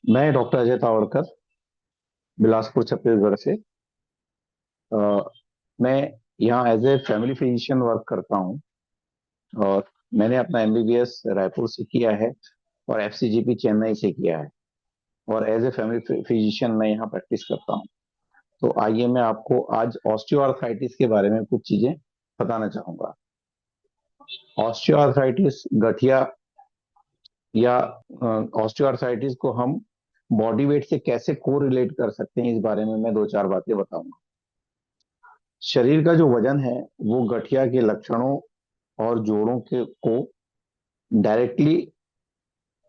मैं डॉक्टर अजय तावड़कर, बिलासपुर छत्तीसगढ़ से। अ, मैं यहाँ as a family physician work करता हूँ। और मैंने अपना एमबीबीएस रायपुर से किया है और एफसीजीपी चेन्नई से किया है। और एज ए फैमिली फिजिशियन मैं यहाँ प्रैक्टिस करता हूँ। तो आइए मैं आपको आज ऑस्टियोआर्थराइटिस के बारे में कुछ चीजें बताना चाहूंगा। ऑस्टियोआर्थराइटिस गठिया या ऑस्टियोआर्थराइटिस को हम बॉडी वेट से कैसे कोरिलेट कर सकते हैं, इस बारे में मैं दो चार बातें बताऊंगा। शरीर का जो वजन है वो गठिया के लक्षणों और जोड़ों के को डायरेक्टली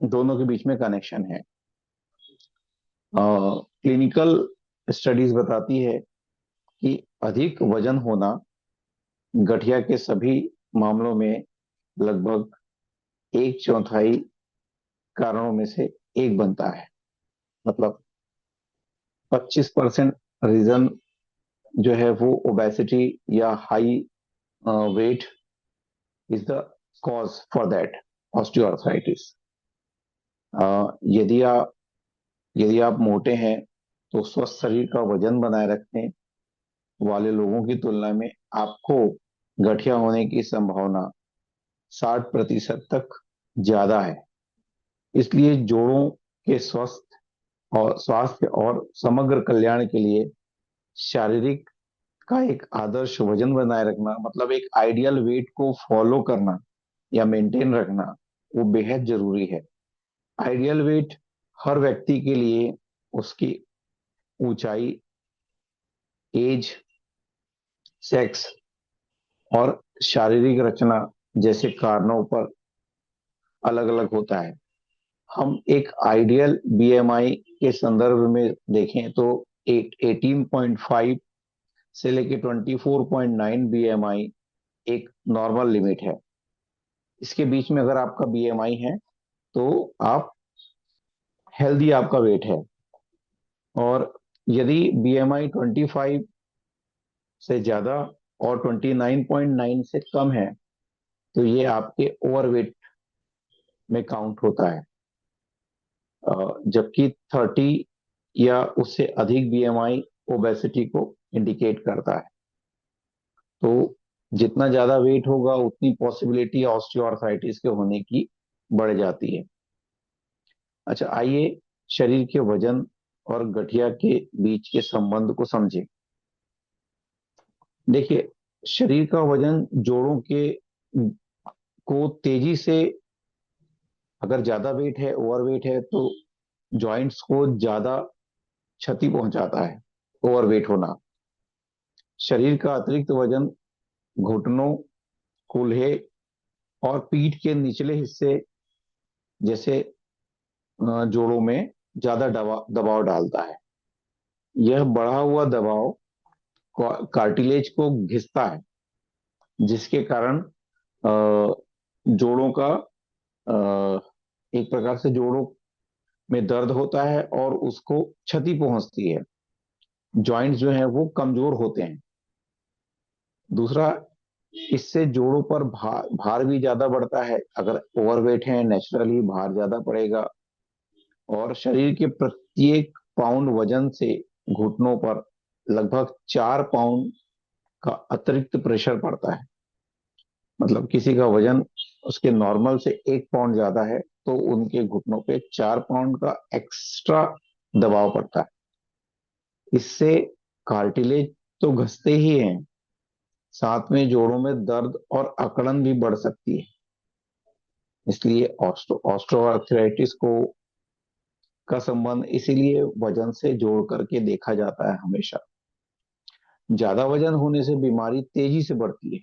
दोनों के बीच में कनेक्शन है। क्लिनिकल स्टडीज बताती है कि अधिक वजन होना गठिया के सभी मामलों में लगभग एक चौथाई कारणों में से एक बनता है। मतलब 25% रीजन जो है वो ओबेसिटी या high wait is the cause for that osteoarthritis. यदि आप मोटे हैं तो स्वस्थ शरीर का वजन बनाए रखने वाले लोगों की तुलना में आपको गठिया होने की संभावना 60% तक ज्यादा है। इसलिए जोड़ों के स्वस्थ और स्वास्थ्य और समग्र कल्याण के लिए शारीरिक का एक आदर्श वजन बनाए रखना, मतलब एक आइडियल वेट को फॉलो करना या मेंटेन रखना, वो बेहद जरूरी है। आइडियल वेट हर व्यक्ति के लिए उसकी ऊंचाई, एज, सेक्स और शारीरिक रचना जैसे कारणों पर अलग अलग होता है। हम एक आइडियल बीएमआई के संदर्भ में देखें तो 18.5 से लेके 24.9 बीएमआई एक नॉर्मल लिमिट है। इसके बीच में अगर आपका बीएमआई है तो आप हेल्दी आपका वेट है। और यदि बीएमआई 25 से ज्यादा और 29.9 से कम है तो ये आपके ओवरवेट में काउंट होता है। जबकि 30 या उससे अधिक बीएमआई ओबेसिटी को इंडिकेट करता है। तो जितना ज्यादा वेट होगा उतनी पॉसिबिलिटी ऑस्टियोआर्थराइटिस के होने की बढ़ जाती है। अच्छा, आइए शरीर के वजन और गठिया के बीच के संबंध को समझें। देखिए, शरीर का वजन जोड़ों के को तेजी से, अगर ज्यादा वेट है, ओवरवेट है, तो जॉइंट्स को ज्यादा क्षति पहुंचाता है ओवरवेट होना। शरीर का अतिरिक्त वजन घुटनों, कूल्हे और पीठ के निचले हिस्से जैसे जोड़ों में ज्यादा दबाव डालता है। यह बढ़ा हुआ दबाव कार्टिलेज को घिसता है, जिसके कारण जोड़ों का एक प्रकार से जोड़ों में दर्द होता है और उसको क्षति पहुंचती है। जॉइंट्स जो हैं वो कमजोर होते हैं। दूसरा, इससे जोड़ों पर भार भी ज्यादा बढ़ता है। अगर ओवरवेट है, नेचुरली भार ज्यादा पड़ेगा। और शरीर के प्रत्येक पाउंड वजन से घुटनों पर लगभग 4 पाउंड का अतिरिक्त प्रेशर पड़ता है। मतलब किसी का वजन उसके नॉर्मल से 1 पाउंड ज्यादा है तो उनके घुटनों पे 4 पाउंड का एक्स्ट्रा दबाव पड़ता है। इससे कार्टिलेज तो घसते ही हैं, साथ में जोड़ों में दर्द और अकड़न भी बढ़ सकती है। इसलिए ऑस्ट्रोआर्थराइटिस को का संबंध इसीलिए वजन से जोड़ करके देखा जाता है हमेशा। ज्यादा वजन होने से बीमारी तेजी से बढ़ती है।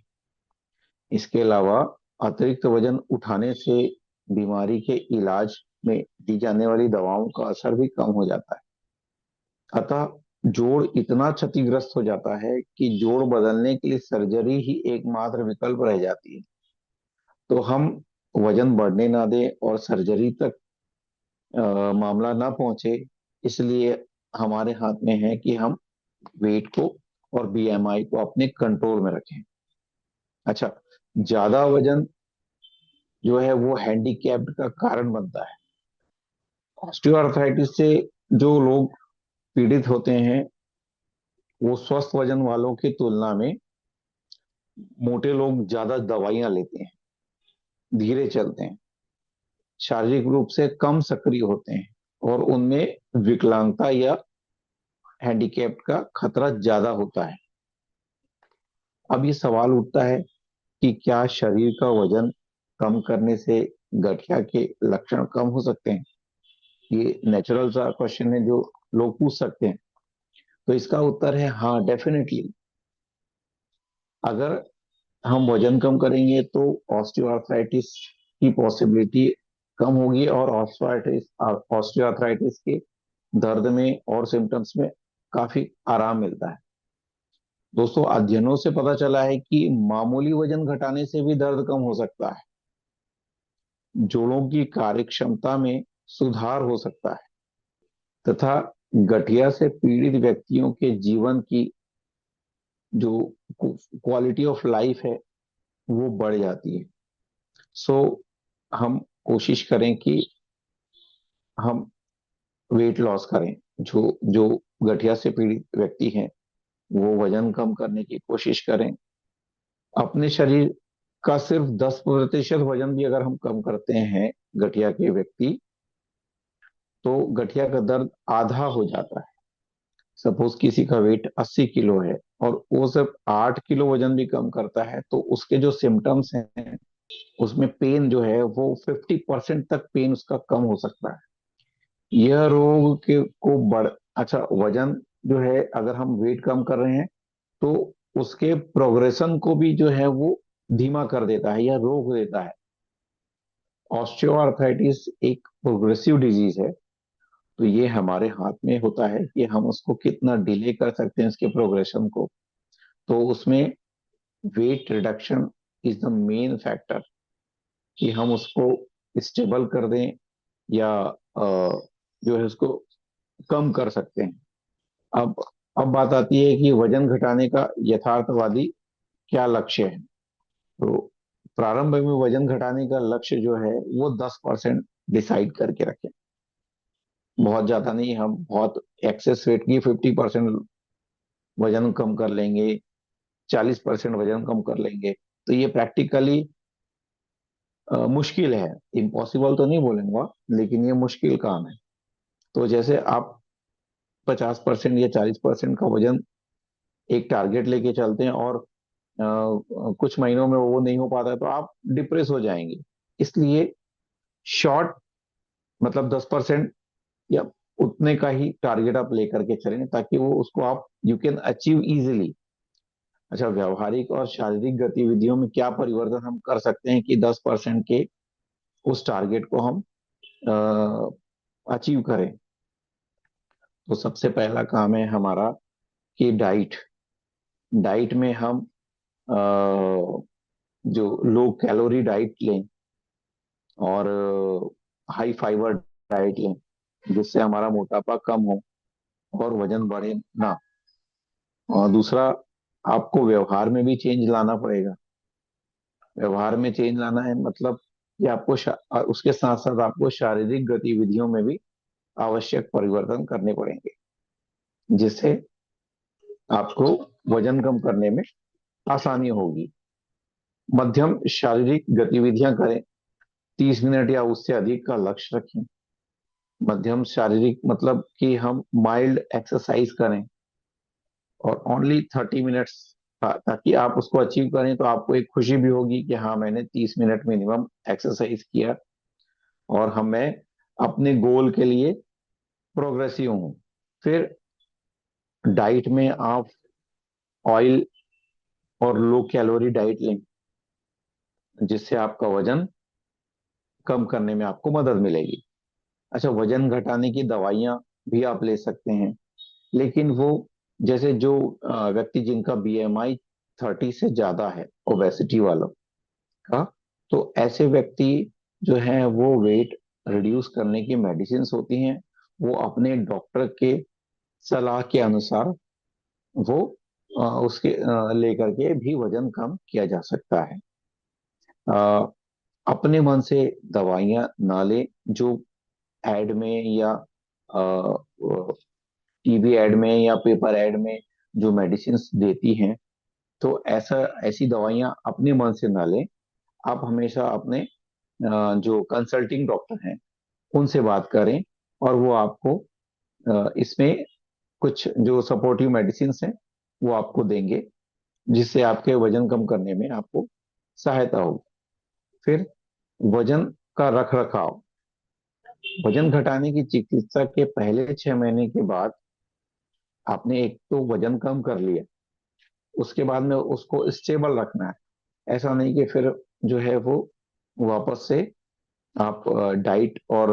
इसके अलावा अतिरिक्त वजन उठाने से बीमारी के इलाज में दी जाने वाली दवाओं का असर भी कम हो जाता है। अतः जोड़ इतना क्षतिग्रस्त हो जाता है कि जोड़ बदलने के लिए सर्जरी ही एकमात्र विकल्प रह जाती है। तो हम वजन बढ़ने ना दें और सर्जरी तक मामला ना पहुंचे, इसलिए हमारे हाथ में है कि हम वेट को और बीएमआई को अपने कंट्रोल में रखें। अच्छा, ज्यादा वजन जो है वो हैंडीकैप्ड का कारण बनता है। ऑस्टियोआर्थराइटिस से जो लोग पीड़ित होते हैं वो स्वस्थ वजन वालों की तुलना में, मोटे लोग ज्यादा दवाइयां लेते हैं, धीरे चलते हैं, शारीरिक रूप से कम सक्रिय होते हैं, और उनमें विकलांगता या हैंडीकैप का खतरा ज्यादा होता है। अब ये सवाल उठता है कि क्या शरीर का वजन कम करने से गठिया के लक्षण कम हो सकते हैं? ये नेचुरल सा क्वेश्चन है जो लोग पूछ सकते हैं। तो इसका उत्तर है हाँ, डेफिनेटली। अगर हम वजन कम करेंगे तो ऑस्टियोआर्थराइटिस की पॉसिबिलिटी कम होगी, और ऑस्टियोआर्थराइटिस के दर्द में और सिम्टम्स में काफी आराम मिलता है। दोस्तों, अध्ययनों से पता चला है कि मामूली वजन घटाने से भी दर्द कम हो सकता है, जोड़ों की कार्यक्षमता में सुधार हो सकता है, तथा गठिया से पीड़ित व्यक्तियों के जीवन की जो क्वालिटी ऑफ लाइफ है वो बढ़ जाती है। सो हम कोशिश करें कि हम वेट लॉस करें। जो जो गठिया से पीड़ित व्यक्ति हैं वो वजन कम करने की कोशिश करें। अपने शरीर का सिर्फ 10% वजन भी अगर हम कम करते हैं गठिया के व्यक्ति, तो गठिया का दर्द आधा हो जाता है। सपोज किसी का वेट 80 किलो है और वो सिर्फ 8 किलो वजन भी कम करता है, तो उसके जो सिम्टम्स हैं उसमें पेन जो है वो 50% तक पेन उसका कम हो सकता है। यह रोग के को बढ़ अच्छा, वजन जो है अगर हम वेट कम कर रहे हैं तो उसके प्रोग्रेशन को भी जो है वो धीमा कर देता है या रोक देता है। ऑस्टियोआर्थराइटिस एक प्रोग्रेसिव डिजीज है, तो ये हमारे हाथ में होता है कि हम उसको कितना डिले कर सकते हैं इसके प्रोग्रेशन को। तो उसमें weight reduction is the main factor, कि हम उसको स्टेबल कर दें या जो है उसको कम कर सकते हैं। अब अब बात आती है कि वजन घटाने का यथार्थवादी क्या लक्ष्य है। तो प्रारंभ में वजन घटाने का लक्ष्य जो है वो 10% डिसाइड करके रखें। बहुत ज्यादा नहीं, हम बहुत एक्सेस वेट की 50% वजन कम कर लेंगे, 40% वजन कम कर लेंगे, तो ये प्रैक्टिकली मुश्किल है। इम्पॉसिबल तो नहीं बोलूंगा, लेकिन ये मुश्किल काम है। तो जैसे आप 50% या 40% का वजन एक टारगेट लेके चलते हैं और कुछ महीनों में वो नहीं हो पाता है, तो आप डिप्रेस हो जाएंगे। इसलिए शॉर्ट, मतलब 10% या उतने का ही टारगेट आप लेकर के चलें, ताकि वो उसको आप यू कैन अचीव इजिली। अच्छा, व्यवहारिक और शारीरिक गतिविधियों में क्या परिवर्तन हम कर सकते हैं कि 10% के उस टारगेट को हम अचीव करें? तो सबसे पहला काम है हमारा कि डाइट। डाइट में हम अ, जो लो कैलोरी डाइट लें और हाई फाइबर डाइट लें, जिससे हमारा मोटापा कम हो और वजन बढ़े ना। और दूसरा, आपको व्यवहार में भी चेंज लाना पड़ेगा। व्यवहार में चेंज लाना है मतलब कि आपको उसके साथ साथ आपको शारीरिक गतिविधियों में भी आवश्यक परिवर्तन करने पड़ेंगे, जिससे आपको वजन कम करने में आसानी होगी। मध्यम शारीरिक गतिविधियां करें, 30 मिनट या उससे अधिक का लक्ष्य रखें। मध्यम शारीरिक मतलब कि हम माइल्ड एक्सरसाइज करें, और ओनली 30 मिनट्स, ताकि आप उसको अचीव करें तो आपको एक खुशी भी होगी कि हाँ, मैंने 30 मिनट मिनिमम एक्सरसाइज किया और हम मैं अपने गोल के लिए प्रोग्रेसिव हूँ। फिर डाइट में आप ऑयल और लो कैलोरी डाइट लें, जिससे आपका वजन कम करने में आपको मदद मिलेगी। अच्छा, वजन घटाने की दवाइयाँ भी आप ले सकते हैं, लेकिन वो जैसे जो व्यक्ति जिनका बीएमआई 30 से ज्यादा है, ओबेसिटी वालों का, तो ऐसे व्यक्ति जो है वो वेट रिड्यूस करने की मेडिसिन होती हैं, वो अपने डॉक्टर के सलाह के अनुसार वो उसके लेकर के भी वजन कम किया जा सकता है। अ, अपने मन से दवाइयां ना लें। जो एड में या टीवी एड में या पेपर एड में जो मेडिसिन देती हैं, तो ऐसी दवाइयां अपने मन से ना लें। आप हमेशा अपने जो कंसल्टिंग डॉक्टर हैं उनसे बात करें, और वो आपको इसमें कुछ जो सपोर्टिव मेडिसिन हैं वो आपको देंगे, जिससे आपके वजन कम करने में आपको सहायता होगी। फिर वजन का रख रखाव। वजन घटाने की चिकित्सा के पहले 6 महीने के बाद आपने एक तो वजन कम कर लिया, उसके बाद में उसको स्टेबल रखना है। ऐसा नहीं कि फिर जो है वो वापस से आप डाइट और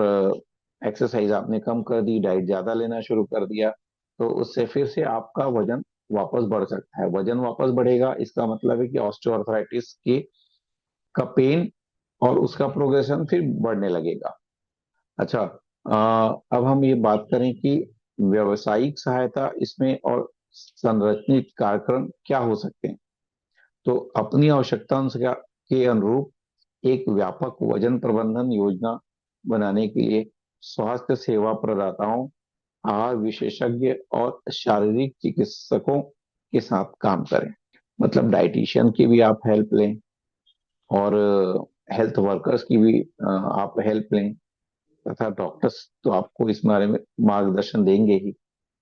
एक्सरसाइज आपने कम कर दी, डाइट ज्यादा लेना शुरू कर दिया, तो उससे फिर से आपका वजन वापस बढ़ सकता है। वजन वापस बढ़ेगा, इसका मतलब है कि ऑस्टियोआर्थराइटिस के का पेन और उसका प्रोग्रेशन फिर बढ़ने लगेगा। अच्छा, अब हम ये बात करें कि व्यवसायिक सहायता इसमें और संरचित कार्यक्रम क्या हो सकते हैं। तो अपनी आवश्यकता के अनुरूप एक व्यापक वजन प्रबंधन योजना बनाने के लिए स्वास्थ्य सेवा प्रदाताओं, आहार विशेषज्ञ और शारीरिक चिकित्सकों के साथ काम करें। मतलब डाइटिशियन की भी आप हेल्प लें, और हेल्थ वर्कर्स की भी आप हेल्प लें, तथा डॉक्टर्स तो आपको इस बारे में मार्गदर्शन देंगे ही।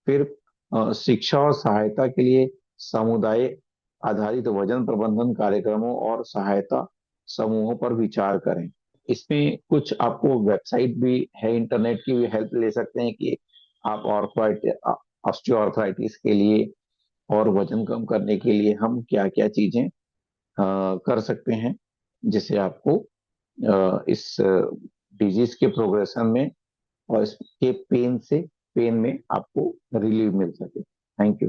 फिर शिक्षा और सहायता के लिए समुदाय आधारित वजन प्रबंधन कार्यक्रमों और सहायता समूहों पर विचार करें। इसमें कुछ आपको वेबसाइट भी है, इंटरनेट की भी हेल्प ले सकते हैं कि आप ऑस्टियोआर्थराइटिस के लिए और वजन कम करने के लिए हम क्या क्या चीजें कर सकते हैं, जिससे आपको इस डिजीज के प्रोग्रेशन में और इसके पेन में आपको रिलीफ मिल सके। Thank you.